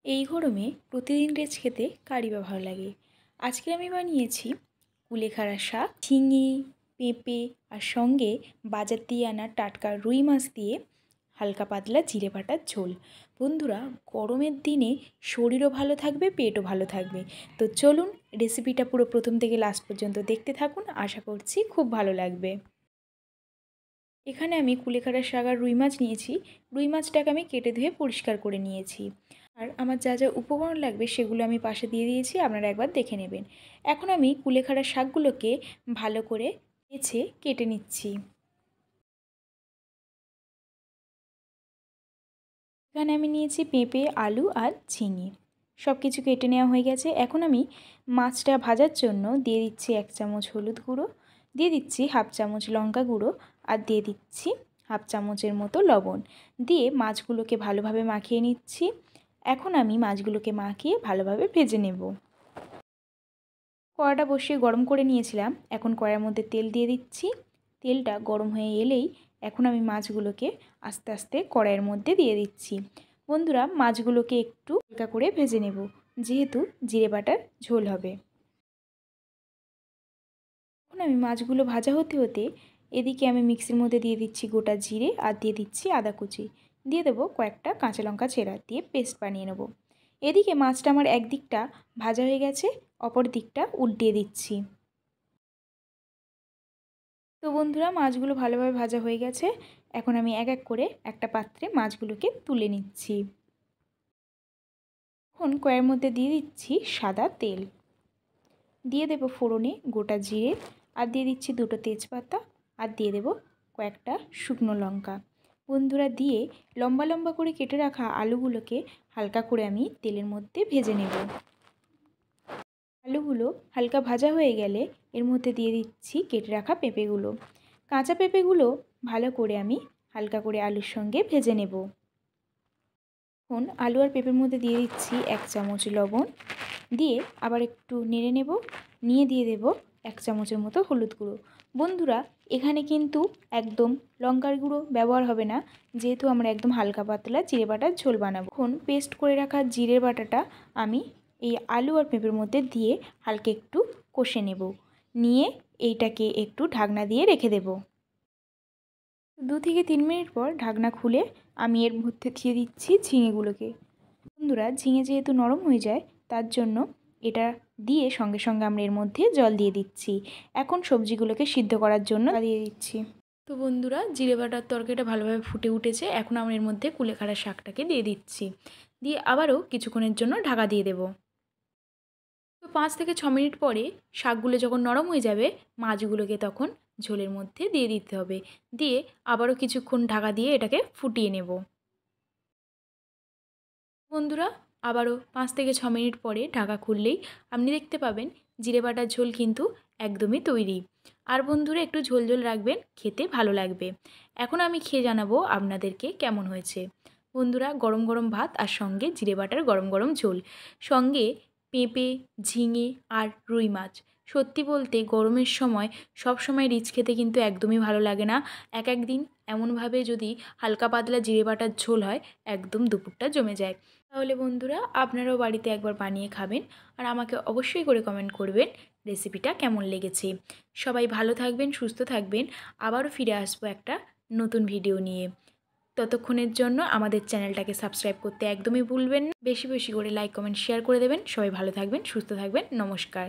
এই গরমে প্রতিদিন রেজ খেতে কারই বা ভালো লাগে। আজকে আমি বানিয়েছি কুলেখাড়া শাক, ঝিঙে, পেঁপে আর সঙ্গে বাজার দিয়ে আনা টাটকা রুই মাছ দিয়ে হালকা পাতলা জিরে বাটার ঝোল। বন্ধুরা, গরমের দিনে শরীরও ভালো থাকবে, পেটও ভালো থাকবে। তো চলুন রেসিপিটা পুরো প্রথম থেকে লাস্ট পর্যন্ত দেখতে থাকুন, আশা করছি খুব ভালো লাগবে। এখানে আমি কুলেখাড়া শাক আর রুই মাছ নিয়েছি। রুই মাছটাকে আমি কেটে ধুয়ে পরিষ্কার করে নিয়েছি। আর আমার যা যা উপকরণ লাগবে সেগুলো আমি পাশে দিয়ে দিয়েছি, আপনারা একবার দেখে নেবেন। এখন আমি কুলেখাড়া শাকগুলোকে ভালো করে বেছে কেটে নিচ্ছি। এখানে আমি নিয়েছি পেঁপে, আলু আর ঝিঙে। সব কিছু কেটে নেওয়া হয়ে গেছে। এখন আমি মাছটা ভাজার জন্য দিয়ে দিচ্ছি 1 চামচ হলুদ গুঁড়ো, দিয়ে দিচ্ছি 1/2 চামচ লঙ্কা গুঁড়ো আর দিয়ে দিচ্ছি 1/2 চামচের মতো লবণ। দিয়ে মাছগুলোকে ভালোভাবে মাখিয়ে নিচ্ছি। এখন আমি মাছগুলোকে মাখিয়ে ভালোভাবে ভেজে নেব। কড়াটা বসিয়ে গরম করে নিয়েছিলাম। এখন কড়াইয়ের মধ্যে তেল দিয়ে দিচ্ছি। তেলটা গরম হয়ে এলেই এখন আমি মাছগুলোকে আস্তে আস্তে কড়াইয়ের মধ্যে দিয়ে দিচ্ছি। বন্ধুরা, মাছগুলোকে একটু হালকা করে ভেজে নেব, যেহেতু জিরে বাটার ঝোল হবে। এখন আমি মাছগুলো ভাজা হতে হতে এদিকে আমি মিক্সির মধ্যে দিয়ে দিচ্ছি গোটা জিরে আর দিয়ে দিচ্ছি আদা কুচি, দিয়ে দেবো কয়েকটা কাঁচা লঙ্কা চেরা, দিয়ে পেস্ট বানিয়ে নেব। এদিকে মাছটা আমার একদিকটা ভাজা হয়ে গেছে, অপর দিকটা উল্টিয়ে দিচ্ছি। তো বন্ধুরা, মাছগুলো ভালোভাবে ভাজা হয়ে গেছে। এখন আমি এক এক করে একটা পাত্রে মাছগুলোকে তুলে নিচ্ছি। এখন কড়াইয়ের মধ্যে দিয়ে দিচ্ছি সাদা তেল, দিয়ে দেবো ফোড়নে গোটা জিরে আর দিয়ে দিচ্ছি 2টো তেজপাতা আর দিয়ে দেবো কয়েকটা শুকনো লঙ্কা। বন্ধুরা, দিয়ে লম্বা লম্বা করে কেটে রাখা আলুগুলোকে হালকা করে আমি তেলের মধ্যে ভেজে নেব। আলুগুলো হালকা ভাজা হয়ে গেলে এর মধ্যে দিয়ে দিচ্ছি কেটে রাখা পেঁপেগুলো। কাঁচা পেঁপেগুলো ভালো করে আমি হালকা করে আলুর সঙ্গে ভেজে নেব। এখন আলু আর পেঁপের মধ্যে দিয়ে দিচ্ছি 1 চামচ লবণ, দিয়ে আবার একটু নেড়ে নেব। নিয়ে দিয়ে দেব 1 চামচের মতো হলুদ গুঁড়ো। বন্ধুরা, এখানে কিন্তু একদম লঙ্কার গুঁড়ো ব্যবহার হবে না, যেহেতু আমরা একদম হালকা পাতলা জিরে বাটার ঝোল বানাবো। এখন পেস্ট করে রাখা জিরের বাটাটা আমি এই আলু আর পেঁপের মধ্যে দিয়ে হালকা একটু কষে নেব। নিয়ে এইটাকে একটু ঢাকনা দিয়ে রেখে দেব। 2 থেকে 3 মিনিট পর ঢাকনা খুলে আমি এর মধ্যে দিয়ে দিচ্ছি ঝিঙেগুলোকে। বন্ধুরা, ঝিঙে যেহেতু নরম হয়ে যায়, তার জন্য এটা দিয়ে সঙ্গে সঙ্গে আমরা এর মধ্যে জল দিয়ে দিচ্ছি। এখন সবজিগুলোকে সিদ্ধ করার জন্য দিয়ে দিচ্ছি। তো বন্ধুরা, জিরে বাটার তরকারিটা ভালোভাবে ফুটে উঠেছে। এখন আমরা এর মধ্যে কুলেখাড়া শাকটাকে দিয়ে দিচ্ছি, দিয়ে আবারও কিছুক্ষণের জন্য ঢাকা দিয়ে দেব। তো 5 থেকে 6 মিনিট পরে শাকগুলো যখন নরম হয়ে যাবে, মাছগুলোকে তখন ঝোলের মধ্যে দিয়ে দিতে হবে। দিয়ে আবারও কিছুক্ষণ ঢাকা দিয়ে এটাকে ফুটিয়ে নেব। বন্ধুরা, আবারও 5 থেকে 6 মিনিট পরে ঢাকা খুললেই আপনি দেখতে পাবেন জিরে বাটার ঝোল কিন্তু একদমই তৈরি। আর বন্ধুরা, একটু ঝোল ঝোল রাখবেন, খেতে ভালো লাগবে। এখন আমি খেয়ে জানাবো আপনাদেরকে কেমন হয়েছে। বন্ধুরা, গরম গরম ভাত আর সঙ্গে জিরে বাটার গরম গরম ঝোল, সঙ্গে পেঁপে, ঝিঙে আর রুই মাছ। সত্যি বলতে গরমের সময় সব সময় রিচ খেতে কিন্তু একদমই ভালো লাগে না। এক এক দিন এমনভাবে যদি হালকা পাতলা জিরে বাটার ঝোল হয়, একদম দুপুরটা জমে যায়। তাহলে বন্ধুরা, আপনারাও বাড়িতে একবার বানিয়ে খাবেন আর আমাকে অবশ্যই করে কমেন্ট করবেন রেসিপিটা কেমন লেগেছে। সবাই ভালো থাকবেন, সুস্থ থাকবেন। আবারও ফিরে আসবো একটা নতুন ভিডিও নিয়ে। ততক্ষণের জন্য আমাদের চ্যানেলটাকে সাবস্ক্রাইব করতে একদমই ভুলবেন না। বেশি বেশি করে লাইক, কমেন্ট, শেয়ার করে দেবেন। সবাই ভালো থাকবেন, সুস্থ থাকবেন। নমস্কার।